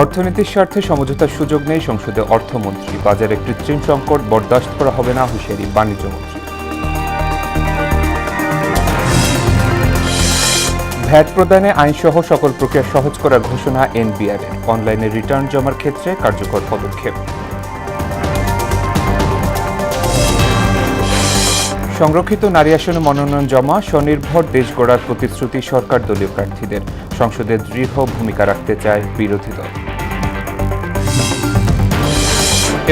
অর্থনীতির স্বার্থে সমঝোতার সুযোগ নেই সংসদে অর্থমন্ত্রী। বাজারে কৃত্রিম সংকট বরদাস্ত করা হবে না, হুঁশিয়ারি বাণিজ্যমন্ত্রী। ভ্যাট প্রদানে আইনসহ সকল প্রক্রিয়া সহজ করার ঘোষণা এনবিআরের। অনলাইনে রিটার্ন জমার ক্ষেত্রে কার্যকর পদক্ষেপ। সংরক্ষিত নারী আসনে মনোনয়ন জমা, স্বনির্ভর দেশ গড়ার প্রতিশ্রুতি সরকার দলীয় প্রার্থীদের। সংসদে দৃঢ় ভূমিকা রাখতে চায় বিরোধী দল।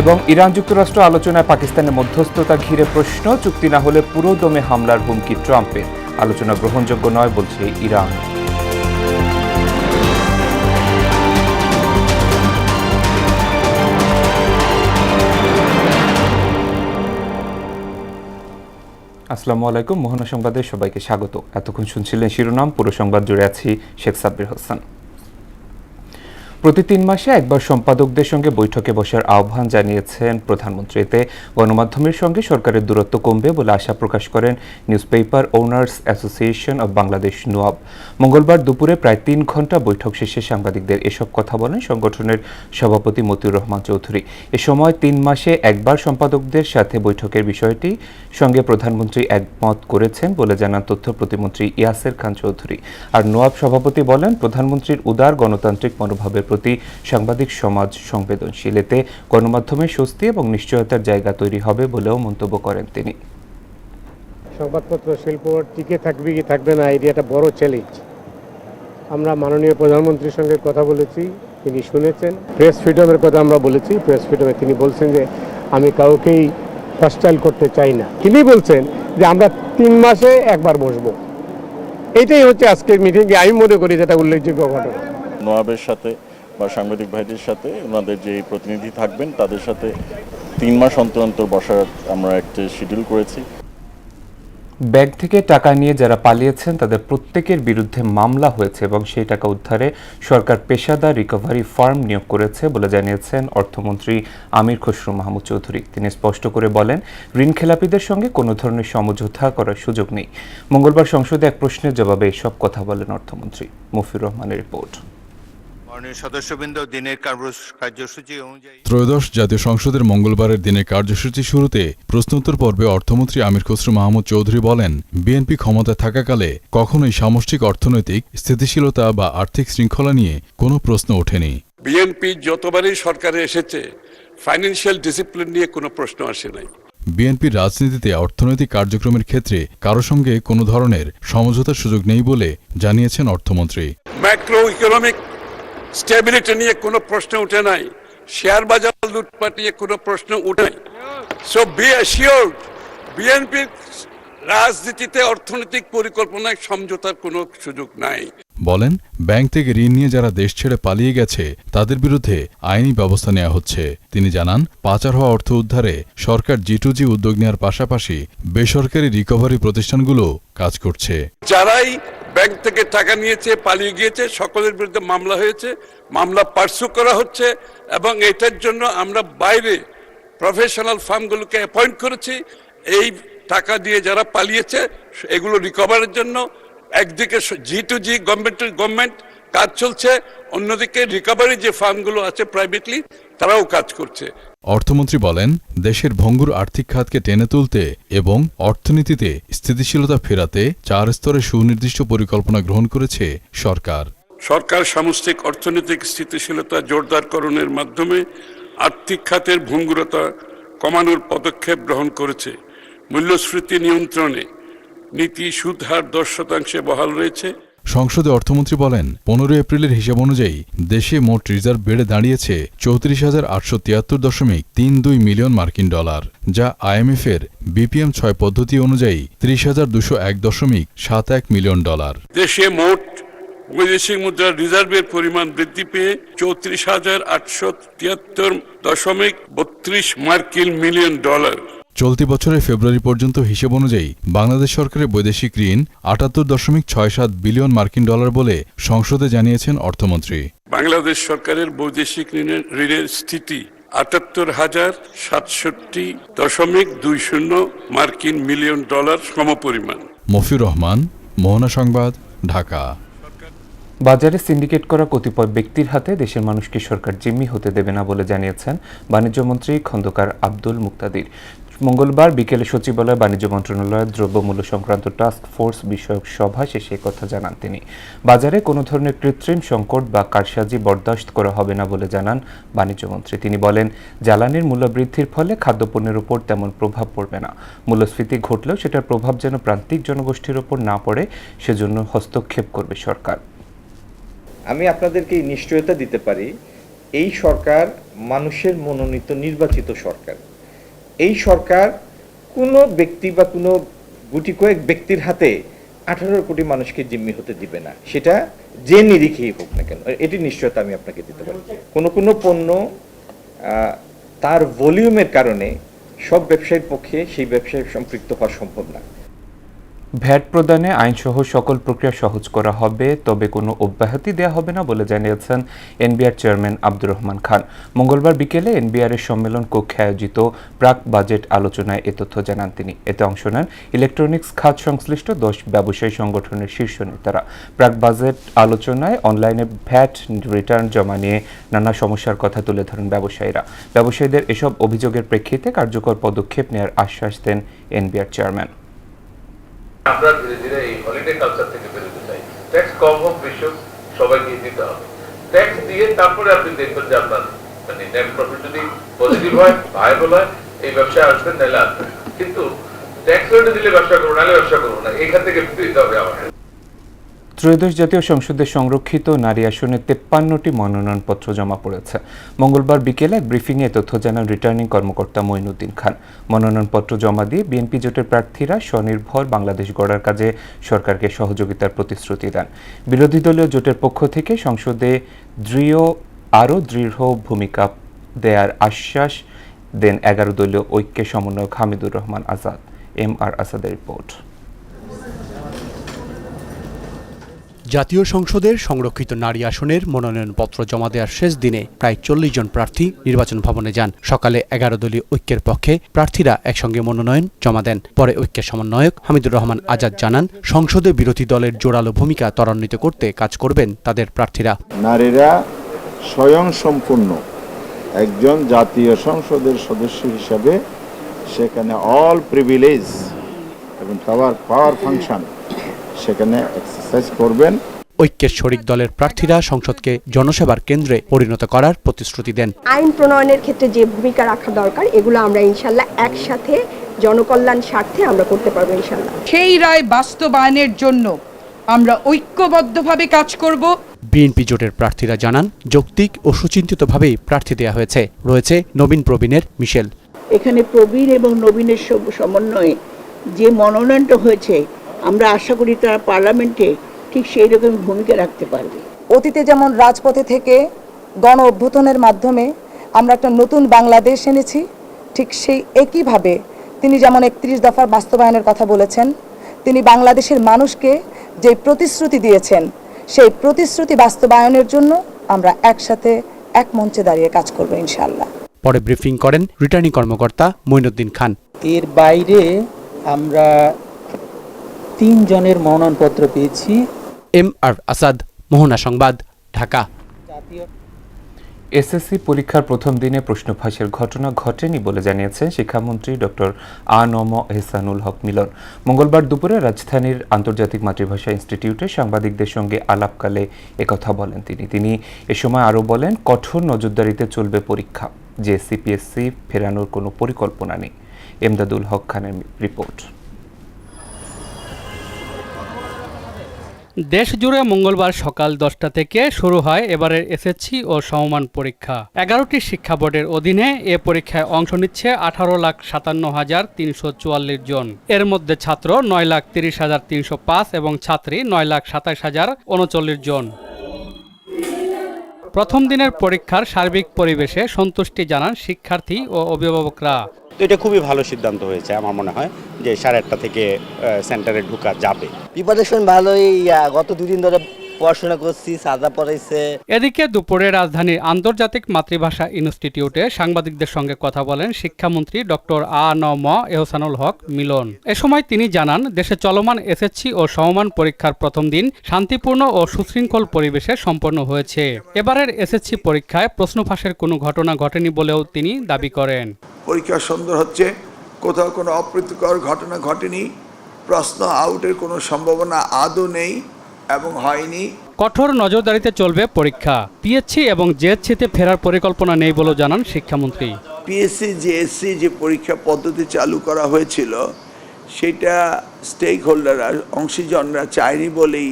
এবং ইরান যুক্তরাষ্ট্র আলোচনায় পাকিস্তানের মধ্যস্থতা ঘিরে প্রশ্ন, চুক্তি না হলে পুরো দমে হামলার হুমকি ট্রাম্পের। আলোচনা গ্রহণযোগ্য নয় বলছে ইরান। আসসালামু আলাইকুম, মোহনা সংবাদে সবাইকে স্বাগত। এতক্ষণ শুনছিলেন শিরোনাম, পুরো সংবাদ জুড়ে আছি শেখ সাব্বির হোসেন। প্রতি 3 মাসে একবার সম্পাদকদের সঙ্গে বৈঠকে বসার আহ্বান জানিয়েছেন প্রধানমন্ত্রী। এতে গণমাধ্যমের সঙ্গে সরকারের দূরত্ব কমবে বলে আশা প্রকাশ করেন newspaper owners association of Bangladesh নুয়াব। মঙ্গলবার দুপুরে প্রায় 3 ঘণ্টা বৈঠক শেষে সাংবাদিকদের এসব কথা বলেন সংগঠনের সভাপতি মতিউর রহমান চৌধুরী। এ সময় 3 মাসে একবার সম্পাদকদের সাথে বৈঠকের বিষয়টি সঙ্গে প্রধানমন্ত্রী একমত করেছেন বলে জানান তথ্য প্রতিমন্ত্রী ইয়াসের খান চৌধুরী। আর নুয়াব সভাপতি বলেন, প্রধানমন্ত্রীর উদার গণতান্ত্রিক মনোভাবের প্রতি সাংবাদিক সমাজ সংবেদনশীল। এতে গণমাধ্যমে স্বস্তি এবং নিশ্চয়তার জায়গা তৈরি হবে বলেও মন্তব্য করেন তিনি। সংবাদপত্র শিল্প টিকে থাকবে কি থাকবে না, এটি একটা বড় চ্যালেঞ্জ। আমরা মাননীয় প্রধানমন্ত্রীর সঙ্গে কথা বলেছি, তিনি শুনেছেন। প্রেস ফ্রিডমের কথা আমরা বলেছি, প্রেস ফ্রিডমে তিনি বলছেন যে আমি কাউকেই হস্টাইল করতে চাই না। তিনি বলছেন যে আমরা 3 মাসে একবার বসবো। এটাই হচ্ছে আজকের মিটিংয়ে আমি মনে করি যেটা উল্লেখযোগ্য ঘটনা। নোয়াবের সাথে বা সাংবাদিক ভাইদের সাথে ওনাদের যে প্রতিনিধি থাকবেন তাদের সাথে 3 মাস অন্তর অন্তর বসার আমরা একটা শিডিউল করেছি। ব্যাংক থেকে টাকা নিয়ে যারা পালিয়েছেন তাদের প্রত্যেকের বিরুদ্ধে মামলা হয়েছে এবং সেই টাকা উদ্ধারে সরকার পেশাদার রিকভারি ফার্ম নিয়োগ করেছে বলে জানিয়েছেন অর্থমন্ত্রী আমির খসরু মাহমুদ চৌধুরী। তিনি স্পষ্ট করে বলেন, ঋণ খেলাপিদের সঙ্গে কোনো ধরনের সমঝোতা করার সুযোগ নেই। মঙ্গলবার সংসদে এক প্রশ্নের জবাবে এসব কথা বলেন অর্থমন্ত্রী। মফির রহমানের রিপোর্ট। ত্রয়োদশ জাতীয় সংসদের মঙ্গলবারের দিনের কার্যসূচি শুরুতে প্রশ্নোত্তর পর্বে অর্থমন্ত্রী আমির খসরু মাহমুদ চৌধুরী বলেন, বিএনপি ক্ষমতায় থাকাকালে কখনোই সামষ্টিক অর্থনৈতিক স্থিতিশীলতা বা আর্থিক শৃঙ্খলা নিয়ে কোনো প্রশ্ন ওঠেনি। বিএনপি যতবারই সরকারে এসেছে ফাইন্যান্সিয়াল ডিসিপ্লিন নিয়ে কোনো প্রশ্ন আসে নাই। বিএনপির রাজনীতিতে অর্থনৈতিক কার্যক্রমের ক্ষেত্রে কারো সঙ্গে কোনো ধরনের সমঝোতার সুযোগ নেই বলে জানিয়েছেন অর্থমন্ত্রী। ম্যাক্রো ইকোনমিক স্টেবিলিটি নিয়ে কোনো প্রশ্ন উঠে নাই, শেয়ার বাজার লুটপাট নিয়ে কোনো প্রশ্ন উঠে নাই। সো বি অ্যাসিওরড, বিএনপির রাজনীতিতে অর্থনৈতিক পরিকল্পনায় সমঝোতার কোনো সুযোগ নাই। বলেন, ব্যাংক থেকে ঋণ নিয়ে যারা দেশ ছেড়ে পালিয়ে গেছে তাদের বিরুদ্ধে আইনি ব্যবস্থা নেওয়া হচ্ছে। তিনি জানান, পাচার হওয়া অর্থ উদ্ধারে সরকার G2G উদ্যোগ নেওয়ার পাশাপাশি বেসরকারি রিকভারি প্রতিষ্ঠানগুলো কাজ করছে। যারাই ব্যাংক থেকে টাকা নিয়েছে, পালিয়ে গিয়েছে, সকলের বিরুদ্ধে মামলা হয়েছে, মামলা পার্সু করা হচ্ছে এবং এটার জন্য আমরা বাইরে প্রফেশনাল ফার্মগুলোকে অ্যাপয়েন্ট করেছি। এই টাকা দিয়ে যারা পালিয়েছে এগুলো রিকভারের জন্য একদিকে G2G গভর্নমেন্ট কাজ চলছে, অন্যদিকে রিকভারি যে ফার্মগুলো আছে প্রাইভেটলি তারাও কাজ করছে। অর্থমন্ত্রী বলেন, দেশের ভঙ্গুর আর্থিক খাতকে টেনে তুলতে এবং অর্থনীতিতে স্থিতিশীলতা ফেরাতে 4 স্তরে সুনির্দিষ্ট পরিকল্পনা গ্রহণ করেছে সরকার। সরকার সামষ্টিক অর্থনৈতিক স্থিতিশীলতা জোরদারকরণের মাধ্যমে আর্থিক খাতের ভঙ্গুরতা কমানোর পদক্ষেপ গ্রহণ করেছে। মূল্যস্ফীতি নিয়ন্ত্রণে নীতি সুদ হার 10% বহাল রয়েছে। সংসদে অর্থমন্ত্রী বলেন, 15 এপ্রিলের হিসাব অনুযায়ী দেশে মোট রিজার্ভ বেড়ে দাঁড়িয়েছে 34,873.32 মিলিয়ন মার্কিন ডলার, যা IMF-এর BPM 6 পদ্ধতি অনুযায়ী 30,201.71 মিলিয়ন ডলার। দেশে মোট বৈদেশিক মুদ্রার রিজার্ভের পরিমাণ বৃদ্ধি পেয়ে 34,873.32 মার্কিন মিলিয়ন ডলার। চলতি বছরের ফেব্রুয়ারি পর্যন্ত হিসেব অনুযায়ী বাংলাদেশ সরকারের বৈদেশিক ঋণ 78.67 বিলিয়ন মার্কিন ডলার বলে সংসদে জানিয়েছেন অর্থমন্ত্রী। বাংলাদেশ সরকারের বৈদেশিক ঋণের স্থিতি 78,067.20 মার্কিন মিলিয়ন ডলার সমপরিমাণ। মফির রহমান, মোহনা সংবাদ, ঢাকা। বাজারে সিন্ডিকেট করা কতিপয় ব্যক্তির হাতে দেশের মানুষকে সরকার জিম্মি হতে দেবে না বলে জানিয়েছেন বাণিজ্যমন্ত্রী খন্দকার আব্দুল মুক্তাদির। মঙ্গলবার বিকেলে সচিবালয়ে বাণিজ্য মন্ত্রণালয়ের দ্রব্যমূল্য সংক্রান্ত টাস্ক ফোর্স বিষয়ক সভা শেষে কথা জানান তিনি। বাজারে কোনো ধরনের কৃত্রিম সংকট বা কারসাজি বরদাস্ত করা হবে না বলে জানান বাণিজ্যমন্ত্রী। তিনি বলেন, জ্বালানির মূল্যবৃদ্ধির ফলে খাদ্যপণ্যের উপর তেমন প্রভাব পড়বে না। মূল্যস্ফীতি ঘটলেও সেটার প্রভাব যেন প্রান্তিক জনগোষ্ঠীর উপর না পড়ে সেজন্য হস্তক্ষেপ করবে সরকার। আমি আপনাদেরকে নিশ্চয়তা দিতে পারি, এই সরকার মানুষের মনোনীত নির্বাচিত সরকার। এই সরকার কোনো ব্যক্তি বা কোনো গুটি কয়েক ব্যক্তির হাতে 18 কোটি মানুষকে জিম্মি হতে দিবে না, সেটা যে নিরিখেই হোক না কেন। এটি নিশ্চয়তা আমি আপনাকে দিতে পারি। কোনো পণ্য তার ভলিউমের কারণে সব ব্যবসায়ীর পক্ষে সেই ব্যবসায় সম্পৃক্ত হওয়া সম্ভব না। ভ্যাট প্রদানে আইনসহ সকল প্রক্রিয়া সহজ করা হবে, তবে কোনো অব্যাহতি দেওয়া হবে না বলে জানিয়েছেন এনবিআর চেয়ারম্যান আব্দুর রহমান খান। মঙ্গলবার বিকেলে এনবিআর এর সম্মেলন কক্ষে আয়োজিত প্রাক বাজেট আলোচনায় এ তথ্য জানান তিনি। এতে অংশ নেন ইলেকট্রনিক্স খাত সংশ্লিষ্ট 10 ব্যবসায়ী সংগঠনের শীর্ষ নেতারা। প্রাক বাজেট আলোচনায় অনলাইনে ভ্যাট রিটার্ন জমা নিয়ে নানা সমস্যার কথা তুলে ধরেন ব্যবসায়ীরা। ব্যবসায়ীদের এসব অভিযোগের প্রেক্ষিতে কার্যকর পদক্ষেপ নেওয়ার আশ্বাস দেন এনবিআর চেয়ারম্যান। আমরা ধীরে ধীরে এই হলিডে কালচার থেকে বেরোতে চাই। ট্যাক্স কম হোক বেশি হোক সবাইকে দিতে হবে। ট্যাক্স দিয়ে তারপরে আপনি দেখবেন যে আপনার মানে নেট প্রফিট যদি পজিটিভ হয়, ভায়াবল হয়, এই ব্যবসায় আসবেন, নাহলে আসবেন। কিন্তু ট্যাক্স রেটে দিলে ব্যবসা করবো, নাহলে ব্যবসা করবো না, এইখান থেকে দিতে হবে আমার। ত্রয়োদশ জাতীয় সংসদের সংরক্ষিত নারী আসনে 53টি মনোনয়নপত্র জমা পড়েছে। মঙ্গলবার বিকেলে এক ব্রিফিংয়ে তথ্য জানান রিটার্নিং কর্মকর্তা মঈনুদ্দিন খান। মনোনয়নপত্র জমা দিয়ে বিএনপি জোটের প্রার্থীরা স্বনির্ভর বাংলাদেশ গড়ার কাজে সরকারকে সহযোগিতার প্রতিশ্রুতি দেন। বিরোধী দলীয় জোটের পক্ষ থেকে সংসদে আরও দৃঢ় ভূমিকা দেয়ার আশ্বাস দেন 11 দলীয় ঐক্যের সমন্বয়ক হামিদুর রহমান আজাদ। MR আসাদের রিপোর্ট। জাতীয় সংসদের সংরক্ষিত নারী আসনের মনোনয়নপত্র জমা দেওয়ার শেষ দিনে প্রায় 40 জন প্রার্থী নির্বাচন ভবনে যান। সকালে 11 দলীয় ঐক্যের পক্ষে প্রার্থীরা একসঙ্গে মনোনয়ন জমা দেন। পরে ঐক্যের সমন্বয়ক হামিদুর রহমান আজাদ জানান, সংসদে বিরোধী দলের জোরালো ভূমিকা ত্বরান্বিত করতে কাজ করবেন তাদের প্রার্থীরা। নারীরা স্বয়ংসম্পূর্ণ একজন জাতীয় সংসদের সদস্য হিসাবে সেখানে অল প্রিভিলেজ এবং পাওয়ার ফাংশন সেখানে এক্সারসাইজ করবেন। ঐক্যের শরিক দলের প্রার্থীরা সংসদকে জনসেবার কেন্দ্রে পরিণত করার প্রতিশ্রুতি দেন। আইন প্রণয়নের ক্ষেত্রে যে ভূমিকা রাখা দরকার, এগুলো আমরা ইনশাল্লাহ একসাথে জনকল্যাণ স্বার্থে আমরা করতে পারবো ইনশাল্লাহ। সেই রায় বাস্তবায়নের জন্য আমরা ঐক্যবদ্ধভাবে কাজ করব। বিএনপি জোটের প্রার্থীরা জানান, যৌক্তিক ও সুচিন্তিতভাবেই প্রার্থী দেওয়া হয়েছে। রয়েছে নবীন প্রবীণের মিশেল। এখানে প্রবীণ এবং নবীনের সমন্বয়ে যে মনোনয়নটা হয়েছে, আমরা আশা করি তারা পার্লামেন্টে ঠিক সেই রকম ভূমিকা রাখতে পারবে। অতীতে যেমন রাজপথে থেকে গণ অভ্যুত্থানের মাধ্যমে আমরা একটা নতুন বাংলাদেশ এনেছি, ঠিক সেই একইভাবে তিনি যেমন 31 দফার বাস্তবায়নের কথা বলেছেন, তিনি বাংলাদেশের মানুষকে যে প্রতিশ্রুতি দিয়েছেন, সেই প্রতিশ্রুতি বাস্তবায়নের জন্য আমরা একসাথে এক মঞ্চে দাঁড়িয়ে কাজ করব ইনশাআল্লাহ। পরে ব্রিফিং করেন রিটার্নিং কর্মকর্তা মঈনুদ্দিন খান। এর বাইরে আমরা 3 জনের মনোনয়নপত্র পেয়েছি। MR আসাদ, মোহনা সংবাদ, ঢাকা। এসএসসি পরীক্ষার প্রথম দিনে প্রশ্ন ফাঁসের ঘটনা ঘটেনি বলে জানিয়েছেন শিক্ষামন্ত্রী ডক্টর আ.ন.ম এহসানুল হক মিলন। মঙ্গলবার দুপুরে রাজধানীর আন্তর্জাতিক মাতৃভাষা ইনস্টিটিউটে সাংবাদিকদের সঙ্গে আলাপকালে একথা বলেন তিনি। এ সময় আরও বলেন, কঠোর নজরদারিতে চলবে পরীক্ষা, জেএসসি-পিএসসি ফেরানোর কোনো পরিকল্পনা নেই। এমদাদুল হক খানের রিপোর্ট। দেশ জুড়ে মঙ্গলবার সকাল 10টা থেকে শুরু হয় এবারের এসএসসি ও সমমান পরীক্ষা। 11টি শিক্ষা বোর্ডের অধীনে এ পরীক্ষায় অংশ নিচ্ছে 18,57,344 জন। এর মধ্যে ছাত্র 9,30,305 এবং ছাত্রী 9,27,039 জন। প্রথম দিনের পরীক্ষার সার্বিক পরিবেশে সন্তুষ্টি জানান শিক্ষার্থী ও অভিভাবকরা। তো এটা খুবই ভালো সিদ্ধান্ত হয়েছে, আমার মনে হয় যে 8:30 থেকে সেন্টারে ঢোকা যাবে। প্রিপারেশন ভালোই, গত 2 দিন ধরে পড়াশোনা করছি, সাদা পড়াইছে। এদিকে দুপুরে রাজধানীর আন্তর্জাতিক মাতৃভাষা ইনস্টিটিউটে সাংবাদিকদের সঙ্গে কথা বলেন শিক্ষামন্ত্রী ডক্টর আ.ন.ম এহসানুল হক মিলন। এ সময় তিনি জানান, দেশে চলমান এসএসসি ও সমমান পরীক্ষার প্রথম দিন শান্তিপূর্ণ ও সুশৃঙ্খল পরিবেশে সম্পন্ন হয়েছে। এবারের এসএসসি পরীক্ষায় প্রশ্ন ফাঁসের কোনো ঘটনা ঘটেনি বলেও তিনি দাবি করেন। পরীক্ষা সুন্দর হচ্ছে, কোথাও কোনো অপ্রীতিকর ঘটনা ঘটেনি, প্রশ্ন আউটের কোনো সম্ভাবনা আদৌ নেই এবং হয়নি। কঠোর নজরদারিতে চলবে পরীক্ষা। পিএসসি এবং জেএসসিতে ফেরার পরিকল্পনা নেই বলেও জানান শিক্ষামন্ত্রী। পিএসসি জেএসসি যে পরীক্ষা পদ্ধতি চালু করা হয়েছিল সেটা স্টেক হোল্ডাররা অংশীজনরা চায়নি বলেই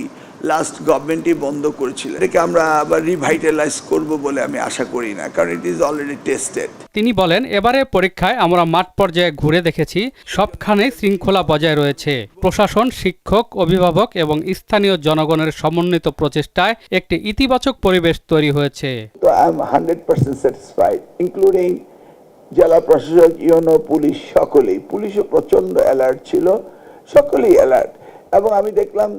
লাস্ট গভর্নমেন্টই বন্ধ করেছিল। এটাকে আমরা আবার রিভাইটালাইজ করব বলে আমি আশা করি না, কারণ ইট ইজ অলরেডি টেস্টেড। তিনি বলেন, এবারে পরীক্ষায় আমরা মাঠ পর্যায়ে ঘুরে দেখেছি, সবখানে শৃঙ্খলা বজায় রয়েছে। প্রশাসন, শিক্ষক, অভিভাবক এবং স্থানীয় জনগণের সমন্বিত প্রচেষ্টায় একটি ইতিবাচক পরিবেশ তৈরি হয়েছে। তো আই এম 100% স্যাটিসফাইড, ইনক্লুডিং জেলা প্রশাসক, ইউনো, পুলিশ, সকলেই। পুলিশও প্রচন্ড অ্যালার্ট ছিল, সকলেই অ্যালার্ট, এবং আমি দেখলাম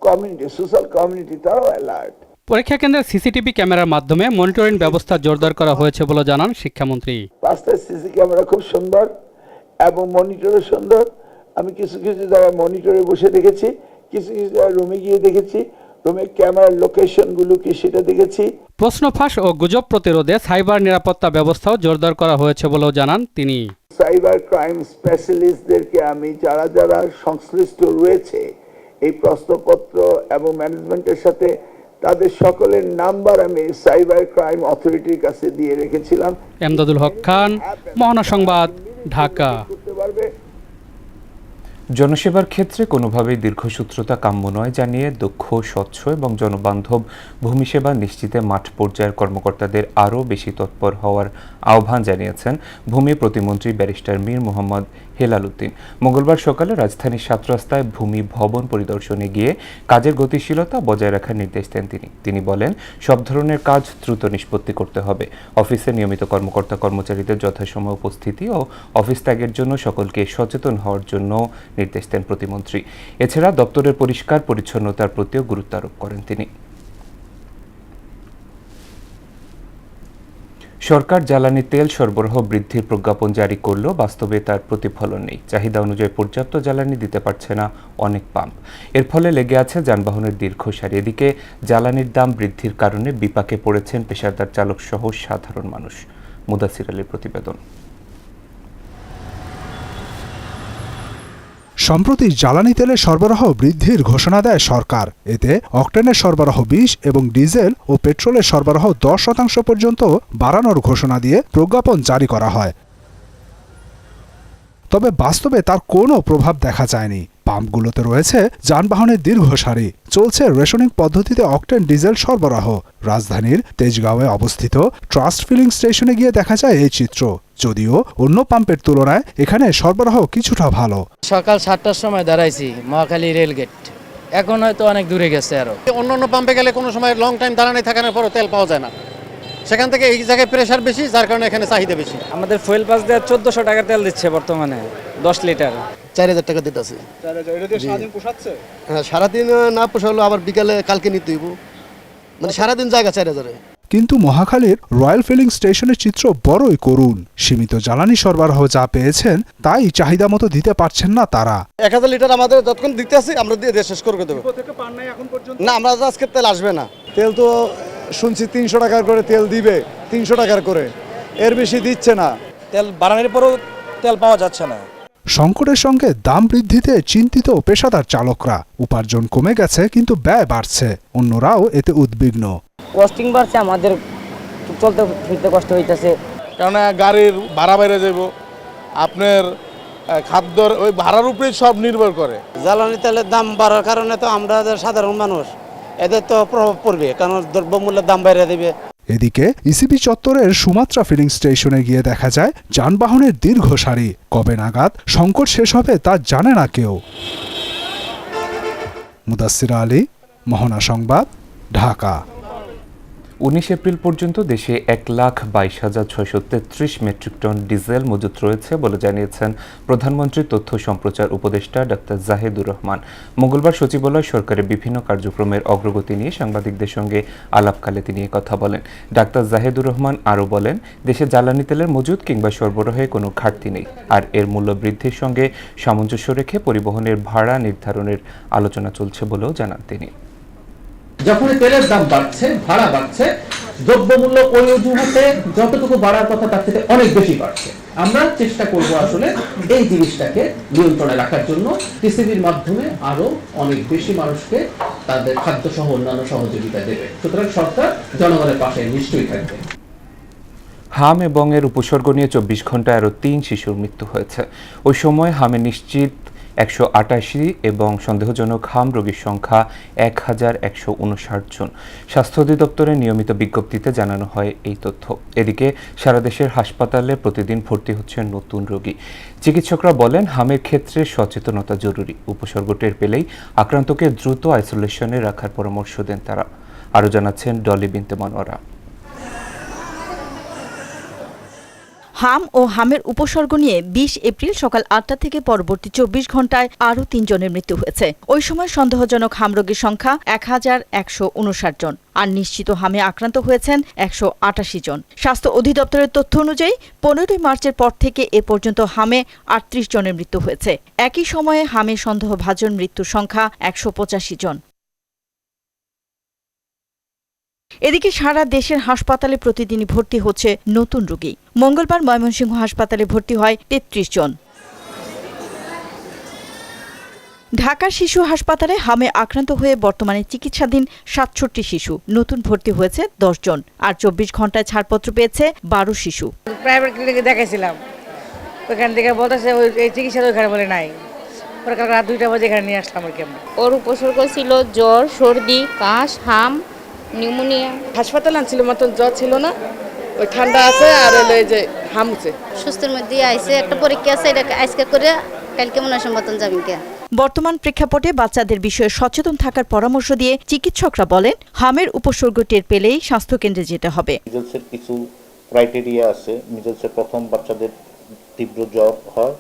কমিউনিটি, সোশ্যাল কমিউনিটি তারাও অ্যালার্ট। পরীক্ষা কেন্দ্রের সিসিটিভি ক্যামেরার মাধ্যমে মনিটরিং ব্যবস্থা জোরদার করা হয়েছে বলে জানান শিক্ষামন্ত্রী। 5টা সিসি ক্যামেরা খুব সুন্দর এবং মনিটরও সুন্দর। আমি কিছু কিছু জায়গায় মনিটরে বসে দেখেছি, কিছু কিছু জায়গায় রুমে গিয়ে দেখেছি, রুমের ক্যামেরার লোকেশনগুলো কি সেটা দেখেছি। প্রশ্ন ফাঁস ও গুজব প্রতিরোধে সাইবার নিরাপত্তা ব্যবস্থাও জোরদার করা হয়েছে বলেও জানান তিনি। সাইবার ক্রাইম স্পেশালিস্টদেরকে আমি যারা যারা সংশ্লিষ্ট রয়েছে এই প্রশ্নপত্র এবং ম্যানেজমেন্টের সাথে, তাদের সকলের নাম্বার আমি সাইবার ক্রাইম অথরিটির কাছে দিয়ে রেখেছিলাম। এমদাদুল হক খান, মহানা সংবাদ, ঢাকা। জনসেবার ক্ষেত্রে কোনোভাবেই দীর্ঘসূত্রতা কাম্য নয় জানিয়ে দক্ষ, স্বচ্ছ এবং জনবান্ধব ভূমি সেবা নিশ্চিতে মাঠ পর্যায়ের কর্মকর্তাদের আরও বেশি তৎপর হওয়ার আহ্বান জানিয়েছেন ভূমি প্রতিমন্ত্রী ব্যারিস্টার মীর মোহাম্মদ হেলাল উদ্দিন। মঙ্গলবার সকালে রাজধানীর 7 রাস্তায় ভূমি ভবন পরিদর্শনে গিয়ে কাজের গতিশীলতা বজায় রাখার নির্দেশ দেন তিনি বলেন, সব ধরনের কাজ দ্রুত নিষ্পত্তি করতে হবে। অফিসে নিয়মিত কর্মকর্তা কর্মচারীদের যথাসময় উপস্থিতি ও অফিস ত্যাগের জন্য সকলকে সচেতন হওয়ার জন্য নির্দেশ দেন প্রতিমন্ত্রী। এছাড়া দপ্তরের পরিষ্কার পরিচ্ছন্নতার প্রতিও গুরুত্ব আরোপ করেন তিনি। সরকার জ্বালানি তেল সরবরাহ বৃদ্ধির প্রজ্ঞাপন জারি করলেও বাস্তবে তার প্রতিফলন নেই। চাহিদা অনুযায়ী পর্যাপ্ত জ্বালানি দিতে পারছে না অনেক পাম্প। এর ফলে লেগে আছে যানবাহনের দীর্ঘ সারি। এদিকে জ্বালানির দাম বৃদ্ধির কারণে বিপাকে পড়েছেন পেশাদার চালক সহ সাধারণ মানুষ। মুদাসির আলীর প্রতিবেদন। সম্প্রতি জ্বালানি তেলের সরবরাহ বৃদ্ধির ঘোষণা দেয় সরকার। এতে অকটেনের সরবরাহ 20 এবং ডিজেল ও পেট্রোলের সরবরাহ 10% পর্যন্ত বাড়ানোর ঘোষণা দিয়ে প্রজ্ঞাপন জারি করা হয়। তবে বাস্তবে তার কোনো প্রভাব দেখা যায়নি। পাম্পগুলোতে রয়েছে যানবাহনের দীর্ঘ সারি, চলছে রেশনিং পদ্ধতিতে অকটেন ডিজেল সরবরাহ। রাজধানীর তেজগাঁওয়ে অবস্থিত ট্রাস্ট ফিলিং স্টেশনে গিয়ে দেখা যায় এই চিত্র। যদিও অন্য পাম্পের তুলনায় এখানে সরবরাহ কিছুটা ভালো। সকাল 7টার সময় দাঁড়াইছি মহাখালী রেলগেট, এখন হয়তো অনেক দূরে গেছে। আরো অন্য পাম্পে গেলে কোনো সময় লং টাইম দাঁড়ানো থাকার পরও তেল পাওয়া যায় না, সেখান থেকে এই জায়গায় প্রেশার বেশি, যার কারণে এখানে চাহিদা বেশি। আমাদের ফুয়েল পাস দেওয়ার 1400 টাকা তেল দিচ্ছে বর্তমানে 10 লিটার, 4000 টাকা দিতে আছে। হ্যাঁ, সারাদিন না পোষালো আবার বিকালে কালকে নিতে হইব, মানে সারাদিন জায়গা 4000। কিন্তু মহাখালীর রয়্যাল ফিলিং স্টেশনের চিত্র বড়ই করুণ। সীমিত জ্বালানি সরবরাহ যা পেয়েছেন তাই চাহিদা মতো দিতে পারছেন না তারা। 1000 লিটার আমাদের যতক্ষণ দিতে আছে আমরা দিয়ে শেষ করে দেবো। না, আমরা আজকে তেল আসবে না। তেল তো শুনছি 300 টাকার করে তেল দিবে, 300 টাকার করে, এর বেশি দিচ্ছে না। তেল বাড়ানোর পরেও তেল পাওয়া যাচ্ছে না। সংকটের সঙ্গে দাম বৃদ্ধিতে চিন্তিত পেশাদার চালকরা। উপার্জন কমে গেছে কিন্তু ব্যয় বাড়ছে, অন্যরাও এতে উদ্বিগ্ন। কস্টিং বাড়ছে, আমাদের চলতে ফিরতে কষ্ট হইতেছে, কারণ গাড়ির ভাড়া বেড়ে যাব, আপনার খাদ্যর ওই ভাড়ার উপরেই সব নির্ভর করে। জ্বালানি তেলের দাম বাড়ার কারণে তো আমরা সাধারণ মানুষ এদের তো প্রভাব পড়বে, কারণ দ্রব্যমূল্যের দাম বেড়ে দেবে। এদিকে ইসিবি চত্বরের সুমাত্রা ফিলিং স্টেশনে গিয়ে দেখা যায় যানবাহনের দীর্ঘ সারি। কবে নাগাদ সংকট শেষ হবে তা জানে না কেউ। মুদাসির আলী, মোহনা সংবাদ, ঢাকা। 19 এপ্রিল পর্যন্ত দেশে 1,22,633 মেট্রিক টন ডিজেল মজুত রয়েছে বলে জানিয়েছেন প্রধানমন্ত্রীর তথ্য সম্প্রচার উপদেষ্টা ডাক্তার জাহেদুর রহমান। মঙ্গলবার সচিবালয় সরকারের বিভিন্ন কার্যক্রমের অগ্রগতি নিয়ে সাংবাদিকদের সঙ্গে আলাপকালে তিনি কথা বলেন। ডাক্তার জাহেদুর রহমান আরও বলেন, দেশে জ্বালানি তেলের মজুত কিংবা সরবরাহে কোনো ঘাটতি নেই, আর এর মূল্য বৃদ্ধির সঙ্গে সামঞ্জস্য রেখে পরিবহনের ভাড়া নির্ধারণের আলোচনা চলছে বলেও জানান তিনি। যখনই তেলের দাম বাড়ছে, ভাড়া বাড়ছে, দ্রব্যমূল্য ওই অজুহাতে যতটুকু বাড়ার কথা তার থেকে অনেক বেশি বাড়ছে। আমরা চেষ্টা করব আসলে এই জিনিসটাকে নিয়ন্ত্রণে রাখার জন্য টিসিবির মাধ্যমে আরো অনেক বেশি মানুষকে তাদের খাদ্য সহ অন্যান্য সহযোগিতা দেবে। সুতরাং সরকার জনগণের পাশে নিশ্চয়ই থাকবে। হাম এবং এর উপসর্গ নিয়ে 24 ঘন্টায় আরও 3 শিশুর মৃত্যু হয়েছে। ওই সময় হামে নিশ্চিত 188 এবং সন্দেহজনক হাম রোগীর সংখ্যা 1159 জন। স্বাস্থ্য অধিদপ্তরের নিয়মিত বিজ্ঞপ্তিতে জানানো হয় এই তথ্য। এদিকে সারা দেশের হাসপাতালে প্রতিদিন ভর্তি হচ্ছে নতুন রোগী। চিকিৎসকরা বলেন, হামের ক্ষেত্রে সচেতনতা জরুরি। উপসর্গ টের পেলেই আক্রান্তকে দ্রুত আইসোলেশনে রাখার পরামর্শ দেন তারা। আরও জানাচ্ছেন ডলি বিনতে মনোয়ারা। হাম ও হামের উপসর্গ নিয়ে 20 এপ্রিল সকাল 8টা থেকে পরবর্তী 24 ঘন্টায় আরও 3 জনের মৃত্যু হয়েছে। ওই সময় সন্দেহজনক হাম রোগীর সংখ্যা 1159 জন, আর নিশ্চিত হামে আক্রান্ত হয়েছেন 188 জন। স্বাস্থ্য অধিদপ্তরের তথ্য অনুযায়ী 15 মার্চের পর থেকে এ পর্যন্ত হামে 38 জনের মৃত্যু হয়েছে। একই সময়ে হামে সন্দেহভাজন মৃত্যুর সংখ্যা 185 জন। এদিকে সারা দেশের হাসপাতালে প্রতিদিনই ভর্তি হচ্ছে নতুন রোগী। মঙ্গলবার ময়মনসিংহ হাসপাতালে ভর্তি হয় 33 জন। ঢাকার শিশু হাসপাতালে হামে আক্রান্ত হয়ে বর্তমানে চিকিৎসাধীন 67 শিশু। নতুন ভর্তি হয়েছে 10 জন, আর 24 ঘন্টায় ছাড়পত্র পেয়েছে 12 শিশু। প্রাইভেট ক্লিনিকে দেখাইছিলাম, ওইখান থেকে বলতেছে এই চিকিৎসা ওইখানে বলে নাই। পরে কাল রাত 2টা বাজে এখানে নিয়ে আসলাম। ওর উপসর্গ ছিল জ্বর, সর্দি, কাশ, হাম, নিউমোনিয়া। হাসপাতালে আনছিল মতন জ্বর ছিল না, ওই ঠান্ডা আছে আর এই যে হামছে। সুস্থের মধ্যে আইছে, একটা পরীক্ষা আছে, এটা আজকে করে কালকে মনে হয় মতন যাবেন কে। বর্তমান প্রেক্ষাপটে বাচ্চাদের বিষয়ে সচেতন থাকার পরামর্শ দিয়ে চিকিৎসকরা বলেন, হামের উপসর্গ টের পেলেই স্বাস্থ্যকেন্দ্রে যেতে হবে। মিজেলসের কিছু ক্রাইটেরিয়া আছে। মিজেলসের প্রথম বাচ্চাদের তীব্র জ্বর হয়।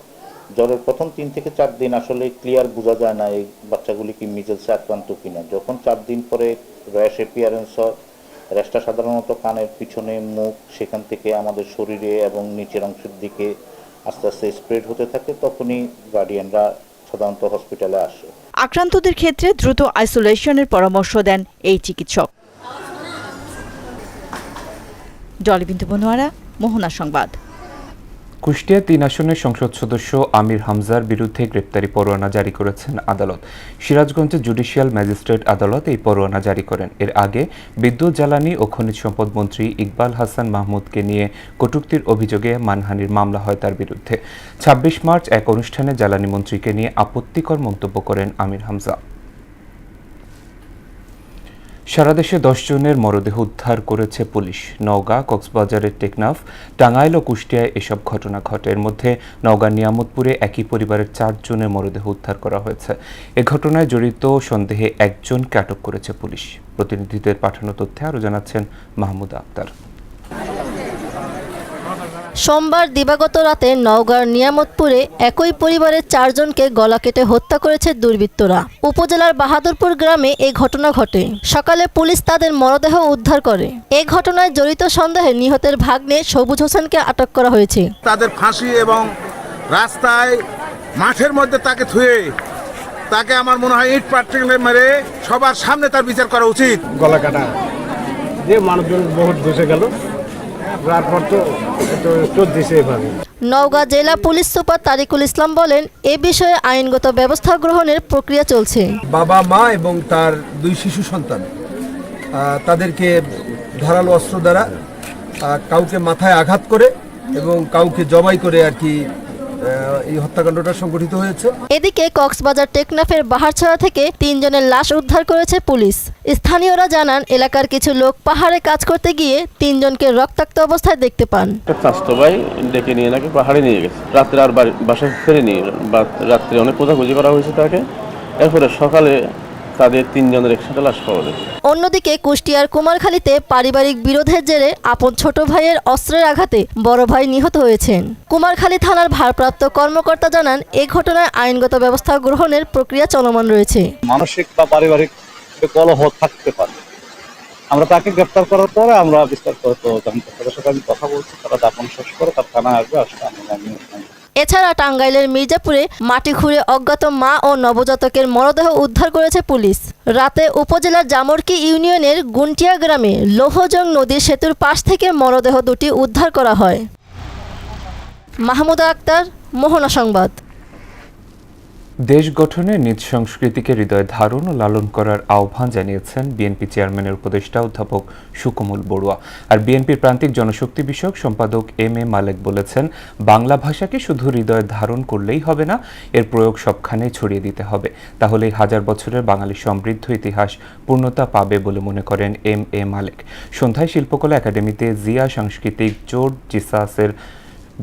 জ্বরের প্রথম 3 থেকে 4 দিন আসলে ক্লিয়ার বোঝা যায় না এই বাচ্চাগুলি কি মিজেলসে আক্রান্ত কিনা। যখন 4 দিন পরে র্যাশ অ্যাপিয়ারেন্স হয়, র্যাশটা সাধারণত কানের পিছনে, মুখ, সেখান থেকে আমাদের শরীরে এবং নিচের অংশের দিকে আস্তে আস্তে স্প্রেড হতে থাকে, তখনই গার্ডিয়ানরা সাধারণত হসপিটালে আসে। আক্রান্তদের ক্ষেত্রে দ্রুত আইসোলেশনের পরামর্শ দেন এই চিকিৎসক। ডলি বিনতে মনোয়ারা, মোহনা সংবাদ। কুষ্টিয়া 3 আসনের সংসদ সদস্য আমির হামজার বিরুদ্ধে গ্রেপ্তারি পরোয়ানা জারি করেছেন আদালত। সিরাজগঞ্জে জুডিশিয়াল ম্যাজিস্ট্রেট আদালত এই পরোয়ানা জারি করেন। এর আগে বিদ্যুৎ, জ্বালানি ও খনিজ সম্পদ মন্ত্রী ইকবাল হাসান মাহমুদকে নিয়ে কটূক্তির অভিযোগে মানহানির মামলা হয় তার বিরুদ্ধে। 26 মার্চ এক অনুষ্ঠানে জ্বালানি মন্ত্রীকে নিয়ে আপত্তিকর মন্তব্য করেন আমির হামজা। সারা দেশে 10 জনের মরদেহ উদ্ধার করেছে পুলিশ। নওগাঁ, কক্সবাজারের টেকনাফ, টাঙ্গাইল ও কুষ্টিয়ায় এসব ঘটনা ঘটে। এর মধ্যে নওগাঁ নিয়ামতপুরে একই পরিবারের 4 জনের মরদেহ উদ্ধার করা হয়েছে। এ ঘটনায় জড়িত সন্দেহে 1 জনকে আটক করেছে পুলিশ। প্রতিনিধিদের পাঠানো তথ্যে আরও জানাচ্ছেন মাহমুদা আক্তার। সোমবার দিবাগত রাতে নওগাঁর নিয়ামতপুরে একই পরিবারের 4 জনকে গলা কেটে হত্যা করেছে দুর্বৃত্তরা। উপজেলার বাহাদুরপুর গ্রামে এই ঘটনা ঘটে। সকালে পুলিশ তাদের মরদেহ উদ্ধার করে। এই ঘটনায় জড়িত সন্দেহে নিহতের ভাগ্নে সবুজ হোসেনকে আটক করা হয়েছে। তাদের ফাঁসি এবং রাস্তায় মাঠের মধ্যে তাকে থুয়ে তাকে আমার মনে হয় ইট পাটকেলে মেরে সবার সামনে তার বিচার করা উচিত। গলা কাটা যে মানুষজন বহুত বসে গেল, নওগাঁ জেলা পুলিশ সুপার তারিকুল ইসলাম বলেন, এ বিষয়ে আইনগত ব্যবস্থা গ্রহণের প্রক্রিয়া চলছে। বাবা, মা এবং তার 2 শিশু সন্তান তাদেরকে ধারালো অস্ত্র দ্বারা কাউকে মাথায় আঘাত করে এবং কাউকে জবাই করে আর কি এই হত্যাকাণ্ডটা সংঘটিত হয়েছে। এদিকে কক্সবাজার টেকনাফের বাহারছড়া থেকে 3 জনের লাশ উদ্ধার করেছে পুলিশ। স্থানীয়রা জানান, এলাকার কিছু লোক পাহাড়ে কাজ করতে গিয়ে 3 জনকে রক্তাক্ত অবস্থায় দেখতে পান। স্বাস্থ্য ভাই ডেকে নিয়ে নাকি পাহাড়ে নিয়ে গেছে, রাত্রে আর বাসায় ফেরেনি। রাত্রে অনেক খোঁজাখুঁজি করা হয়েছে তাকে। এরপরে সকালে তাদের 3 জনের একসাথে লাশ পাওয়া যায়। অন্যদিকে কুষ্টিয়ার কুমারখালীতে পারিবারিক বিরোধের জেরে আপন ছোট ভাইয়ের অস্ত্রের আঘাতে বড় ভাই নিহত হয়েছেন। কুমারখালী থানার ভারপ্রাপ্ত কর্মকর্তা জানান, এই ঘটনায় আইনগত ব্যবস্থা গ্রহণের প্রক্রিয়া চলমান রয়েছে। মানসিক বা পারিবারিক কলহ থাকতে পারে, আমরা তাকে গ্রেফতার করার পরে আমরা বিস্তারিত তাদের সাথে আমি কথা বলছি, তারা দাপন শেষ করে তার থানায় আসবে। এছাড়া টাঙ্গাইলের মির্জাপুরে মাটি খুঁড়ে অজ্ঞাত মা ও নবজাতকের মরদেহ উদ্ধার করেছে পুলিশ। রাতে উপজেলার জামরকি ইউনিয়নের গুন্টিয়া গ্রামে লৌহজং নদীর সেতুর পাশ থেকে মরদেহ দুটি উদ্ধার করা হয়। মাহমুদা আক্তার, মোহনা সংবাদ। দেশ গঠনে নিজ সংস্কৃতিকে হৃদয়ে ধারণ ও লালন করার আহ্বান জানিয়েছেন বিএনপি চেয়ারম্যানের উপদেষ্টা অধ্যাপক সুকমল বড়ুয়া। আর বিএনপির প্রান্তিক জনশক্তি বিষয়ক সম্পাদক এম এ মালেক বলেছেন, বাংলা ভাষাকে শুধু হৃদয়ে ধারণ করলেই হবে না, এর প্রয়োগ সবখানে ছড়িয়ে দিতে হবে। তাহলেই হাজার বছরের বাঙালি সমৃদ্ধ ইতিহাস পূর্ণতা পাবে বলে মনে করেন এম এ মালেক। সন্ধ্যায় শিল্পকলা একাডেমিতে জিয়া সাংস্কৃতিক জোট জিসাসের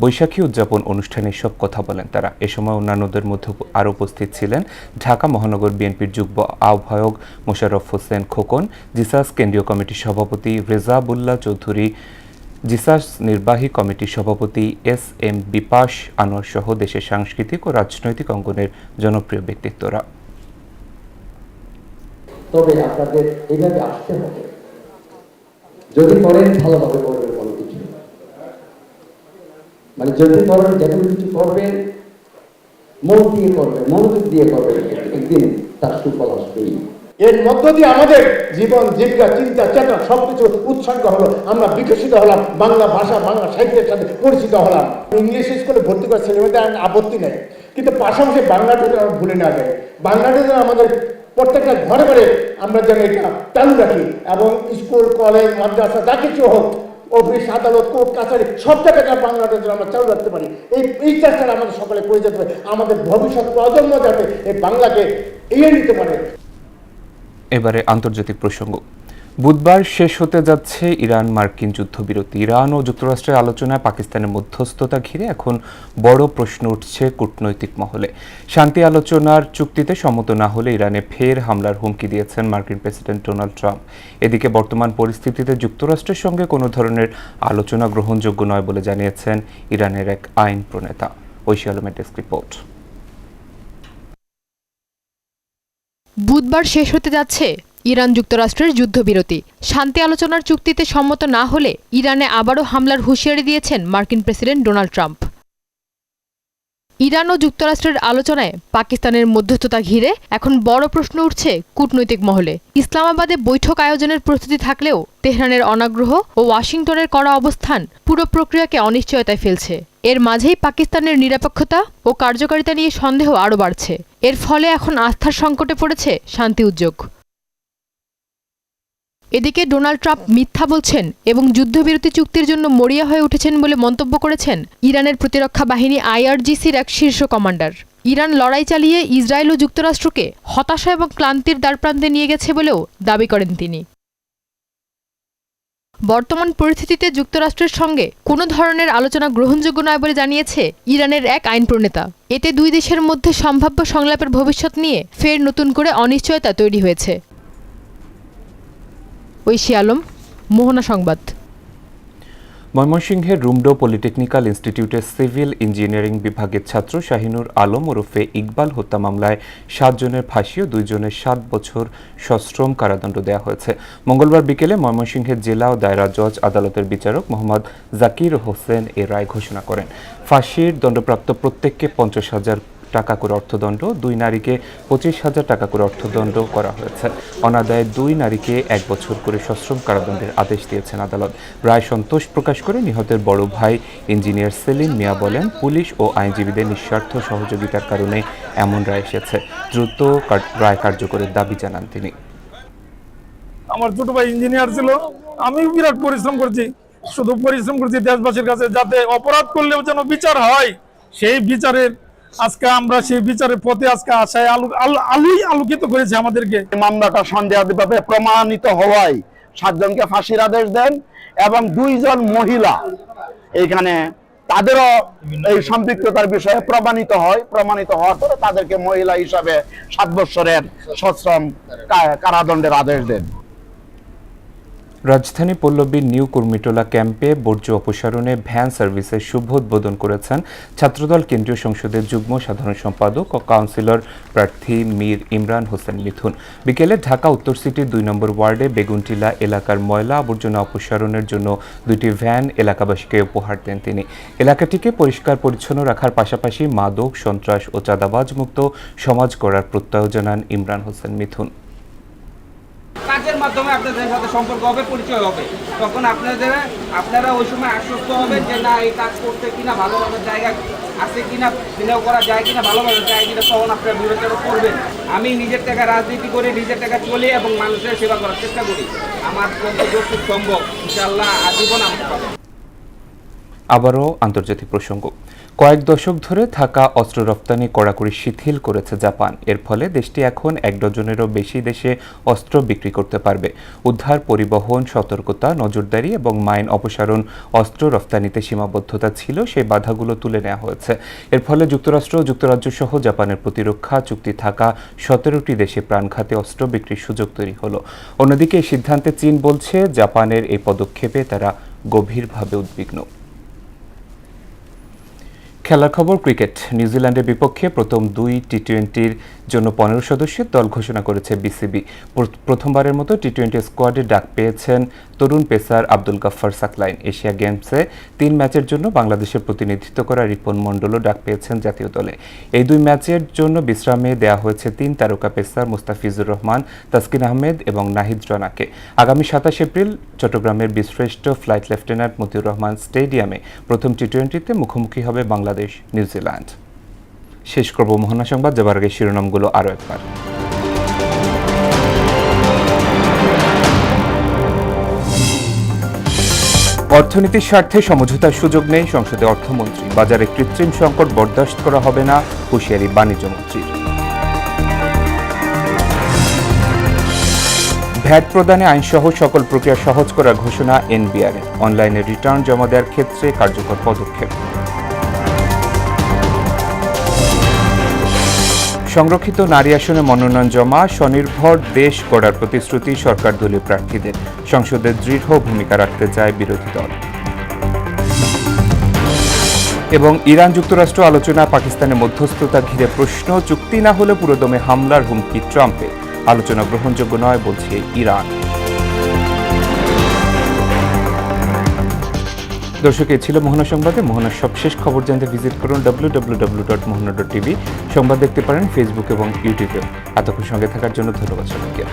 বৈশাখী উদযাপন অনুষ্ঠানে সব কথা বলেন তারা। এ সময় অন্যান্যদের মধ্যে আরও উপস্থিত ছিলেন ঢাকা মহানগর বিএনপির যুগ্ম আহ্বায়ক মোশাররফ হোসেন খোকন, জিসাস কেন্দ্রীয় কমিটির সভাপতি রেজাবুল্লাহ চৌধুরী, জিসাস নির্বাহী কমিটির সভাপতি এস এম বিপাশ আনোয়ার সহ দেশের সাংস্কৃতিক ও রাজনৈতিক অঙ্গনের জনপ্রিয় ব্যক্তিত্বরা। তবে আপনাদের এইভাবে আসতে হবে, যদি করেন ভালোভাবে করবেন, কোনো কিছু মানে যদি করেন, যেগুলো কিছু করবেন মন দিয়ে করবেন, মনোযোগ দিয়ে করবেন, একদিন তার সুফল আসবেই। এর মধ্য দিয়ে আমাদের জীবন জীবিকা চিন্তা চেতনা সবকিছু উৎসর্গ হলো, আমরা বিকশিত হলাম, বাংলা ভাষা বাংলা সাহিত্যের সাথে পরিচিত হলাম। ইংলিশ স্কুলে ভর্তি করে ছেলেমেয়েদের আপত্তি নেই, কিন্তু পাশাপাশি বাংলাটা আমরা ভুলে না যাই। বাংলাটা যেন আমাদের প্রত্যেকটা ঘরে ঘরে আমরা যেন এটা চালু রাখি, এবং স্কুল কলেজ মাদ্রাসা যা কিছু হোক, অফিস আদালত কোর্ট কাছারি সব জায়গায় বাংলাটা যেন আমরা চালু রাখতে পারি। এই চেষ্টাটা আমাদের সকলে করে যেতে হবে, আমাদের ভবিষ্যৎ প্রজন্ম যাতে এই বাংলাকে এগিয়ে নিতে পারে। এবারে আন্তর্জাতিক প্রসঙ্গ। বুধবার শেষ হতে যাচ্ছে ইরান মার্কিন যুদ্ধবিরতি। ইরান ও যুক্তরাষ্ট্রের আলোচনায় পাকিস্তানের মধ্যস্থতা ঘিরে এখন বড় প্রশ্ন উঠছে কূটনৈতিক মহলে। শান্তি আলোচনার চুক্তিতে সম্মত না হলে ইরানে ফের হামলার হুমকি দিয়েছেন মার্কিন প্রেসিডেন্ট ডোনাল্ড ট্রাম্প। এদিকে বর্তমান পরিস্থিতিতে যুক্তরাষ্ট্রের সঙ্গে কোনো ধরনের আলোচনা গ্রহণযোগ্য নয় বলে জানিয়েছেন ইরানের এক আইন প্রণেতা। ঐশী আলমের ডেস্ক রিপোর্ট। বুধবার শেষ হতে যাচ্ছে ইরান যুক্তরাষ্ট্রের যুদ্ধবিরতি। শান্তি আলোচনার চুক্তিতে সম্মত না হলে ইরানে আবারও হামলার হুঁশিয়ারি দিয়েছেন মার্কিন প্রেসিডেন্ট ডোনাল্ড ট্রাম্প। ইরান ও যুক্তরাষ্ট্রের আলোচনায় পাকিস্তানের মধ্যস্থতা ঘিরে এখন বড় প্রশ্ন উঠছে কূটনৈতিক মহলে। ইসলামাবাদে বৈঠক আয়োজনের প্রস্তুতি থাকলেও তেহরানের অনাগ্রহ ও ওয়াশিংটনের কড়া অবস্থান পুরো প্রক্রিয়াকে অনিশ্চয়তায় ফেলছে। এর মাঝেই পাকিস্তানের নিরপেক্ষতা ও কার্যকারিতা নিয়ে সন্দেহ আরও বাড়ছে। এর ফলে এখন আস্থার সংকটে পড়েছে শান্তি উদ্যোগ। এদিকে ডোনাল্ড ট্রাম্প মিথ্যা বলছেন এবং যুদ্ধবিরতি চুক্তির জন্য মরিয়া হয়ে উঠেছেন বলে মন্তব্য করেছেন ইরানের প্রতিরক্ষা বাহিনী IRGCর এক শীর্ষ কমান্ডার। ইরান লড়াই চালিয়ে ইসরায়েল ও যুক্তরাষ্ট্রকে হতাশা এবং ক্লান্তির দ্বারপ্রান্তে নিয়ে গেছে বলেও দাবি করেন তিনি। বর্তমান পরিস্থিতিতে যুক্তরাষ্ট্রের সঙ্গে কোনো ধরনের আলোচনা গ্রহণযোগ্য নয় বলে জানিয়েছে ইরানের এক আইন প্রণেতা। এতে দুই দেশের মধ্যে সম্ভাব্য সংলাপের ভবিষ্যৎ নিয়ে ফের নতুন করে অনিশ্চয়তা তৈরি হয়েছে। ঐশী আলম, মোহনা সংবাদ। ময়মনসিংহের রুমডো পলিটেকনিক্যাল ইনস্টিটিউটের সিভিল ইঞ্জিনিয়ারিং বিভাগের ছাত্র শাহিনুর আলম ওরফে ইকবাল হত্যা মামলায় 7 জনের ফাঁসি ও 2 জনের 7 বছর সশ্রম কারাদণ্ড দেওয়া হয়েছে। মঙ্গলবার বিকেলে ময়মনসিংহের জেলা ও দায়রা জজ আদালতের বিচারক মোহাম্মদ জাকির হোসেন এ রায় ঘোষণা করেন। ফাঁসির দণ্ডপ্রাপ্ত প্রত্যেককে 50,000 টাকা করে অর্থদণ্ড, 2 নারীকে 25,000 টাকা করে অর্থদণ্ড করা হয়েছে। অনাদায়ে 2 নারীকে 1 বছর করে সশ্রম কারাদণ্ডের আদেশ দিয়েছেন আদালত। রায় সন্তোষ প্রকাশ করে নিহতের বড় ভাই ইঞ্জিনিয়ার সেলিম মিয়া বলেন, পুলিশ ও আইনজীবীদের নিঃস্বার্থ সহযোগিতার কারণে এমন রায় এসেছে। দ্রুত রায় কার্যকরের দাবি জানান তিনি। আমার ছোট ভাই ইঞ্জিনিয়ার ছিল, আমি বিরাট পরিশ্রম করছি, শুধু পরিশ্রম করছি দেশবাসীর কাছে যাতে অপরাধ করলেও যেন বিচার হয়। সেই বিচারের আজকে আমরা সেই বিচারের পথে আজকে আশায় আলোকিত করেছে আমাদেরকে। মামলাটা সন্দেহাতীতভাবে প্রমাণিত হওয়ায় 7 জনকে ফাঁসির আদেশ দেন এবং 2 জন মহিলা এখানে তাদেরও এই সম্পৃক্ততার বিষয়ে প্রমাণিত হওয়ার পরে তাদেরকে মহিলা হিসাবে 7 বছরের সশ্রম কারাদণ্ডের আদেশ দেন। রাজধানী পল্লবীর নিউ কুর্মিটোলা ক্যাম্পে বর্জ্য অপসারণে ভ্যান সার্ভিসের শুভ উদ্বোধন করেছেন ছাত্রদল কেন্দ্রীয় সংসদের যুগ্ম সাধারণ সম্পাদক ও কাউন্সিলর প্রার্থী মীর ইমরান হোসেন মিথুন। বিকেলে ঢাকা উত্তর সিটির 2 নম্বর ওয়ার্ডে বেগুনটিলা এলাকার ময়লা আবর্জনা অপসারণের জন্য 2টি ভ্যান এলাকাবাসীকে উপহার দেন তিনি। এলাকাটিকে পরিষ্কার পরিচ্ছন্ন রাখার পাশাপাশি মাদক, সন্ত্রাস ও চাঁদাবাজ মুক্ত সমাজ গড়ার প্রত্যয় জানান ইমরান হোসেন মিথুন। কাজের মাধ্যমে আপনাদের সাথে সম্পর্ক হবে, পরিচয় হবে, তখন আপনারা ওই সময় আশ্বস্ত হবেন যে না এই কাজ করতে কিনা ভালোভাবে জায়গা আছে কিনা, বিনিয়োগ করা যায় কিনা, ভালোভাবে যায় কিনা, তখন আপনারা বিবেচনা করবেন। আমি নিজের টাকা রাজনীতি করে নিজের টাকা চলে এবং মানুষের সেবা করার চেষ্টা করি। আমার যতটুকু সম্ভব ইনশাআল্লাহ আজীবন আমরা পাবো। আবারও আন্তর্জাতিক প্রসঙ্গ। কয়েক দশক ধরে থাকা অস্ত্র রপ্তানি কড়াকড়ি শিথিল করেছে জাপান। এর ফলে দেশটি এখন 1 ডজনেরও বেশি দেশে অস্ত্র বিক্রি করতে পারবে। উদ্ধার, পরিবহন, সতর্কতা, নজরদারি এবং মাইন অপসারণ অস্ত্র রপ্তানিতে সীমাবদ্ধতা ছিল, সেই বাধাগুলো তুলে নেওয়া হয়েছে। এর ফলে যুক্তরাষ্ট্র ও যুক্তরাজ্য সহ জাপানের প্রতিরক্ষা চুক্তি থাকা 17টি দেশে প্রাণঘাতী অস্ত্র বিক্রির সুযোগ তৈরি হলো। অন্যদিকে এই সিদ্ধান্তে চীন বলছে জাপানের এই পদক্ষেপে তারা গভীরভাবে উদ্বিগ্ন। খেলার খবর ক্রিকেট। নিউজিল্যান্ডের বিপক্ষে প্রথম 2 টি-20-র জন্য 15 সদস্যের দল ঘোষণা করেছে বিসিবি। প্রথমবারের মতো টি-20 স্কোয়াডে ডাক পেয়েছেন তরুণ পেসার আব্দুল গাফফার সাকলাইন। এশিয়া গেমসে 3 ম্যাচের জন্য বাংলাদেশের প্রতিনিধিত্ব করা রিপন মণ্ডলও ডাক পেয়েছেন জাতীয় দলে। এই 2 ম্যাচের জন্য বিশ্রামে দেওয়া হয়েছে 3 তারকা পেসার মুস্তাফিজুর রহমান, তাসকিন আহমেদ এবং নাহিদ রানাকে। আগামী 27 এপ্রিল চট্টগ্রামের বীরশ্রেষ্ঠ ফ্লাইট লেফটেন্যান্ট মতিউর রহমান স্টেডিয়ামে প্রথম টি-20তে মুখোমুখি হবে বাংলাদেশ নিউজিল্যান্ড। শেষ করব মোহনা সংবাদ, যাবার আগে শিরোনামগুলো আরও একবার। অর্থনীতির স্বার্থে সমঝোতার সুযোগ নেই, সংসদে অর্থমন্ত্রী। বাজারে কৃত্রিম সংকট বরদাস্ত করা হবে না, হুঁশিয়ারি বাণিজ্যমন্ত্রীর। ভ্যাট প্রদানে আইনসহ সকল প্রক্রিয়া সহজ করার ঘোষণা এনবিআরের। অনলাইনে রিটার্ন জমা দেওয়ার ক্ষেত্রে কার্যকর পদক্ষেপ। সংরক্ষিত নারী আসনে মনোনয়ন জমা, স্বনির্ভর দেশ গড়ার প্রতিশ্রুতি সরকার দলীয় প্রার্থীদের। সংসদে দৃঢ় ভূমিকা রাখতে চায় বিরোধী দল। এবং ইরান যুক্তরাষ্ট্র আলোচনা, পাকিস্তানের মধ্যস্থতা ঘিরে প্রশ্ন। চুক্তি না হলে পুরোদমে হামলার হুমকি ট্রাম্পের। আলোচনা গ্রহণযোগ্য নয় বলছে ইরান। দর্শক, এই ছিল মোহনা সংবাদে। মোহনার সবশেষ খবর জানতে ভিজিট করুন www.mohana.tv। সংবাদ দেখতে পারেন ফেসবুক এবং ইউটিউবে। এতক্ষণ সঙ্গে থাকার জন্য ধন্যবাদ সবাইকে।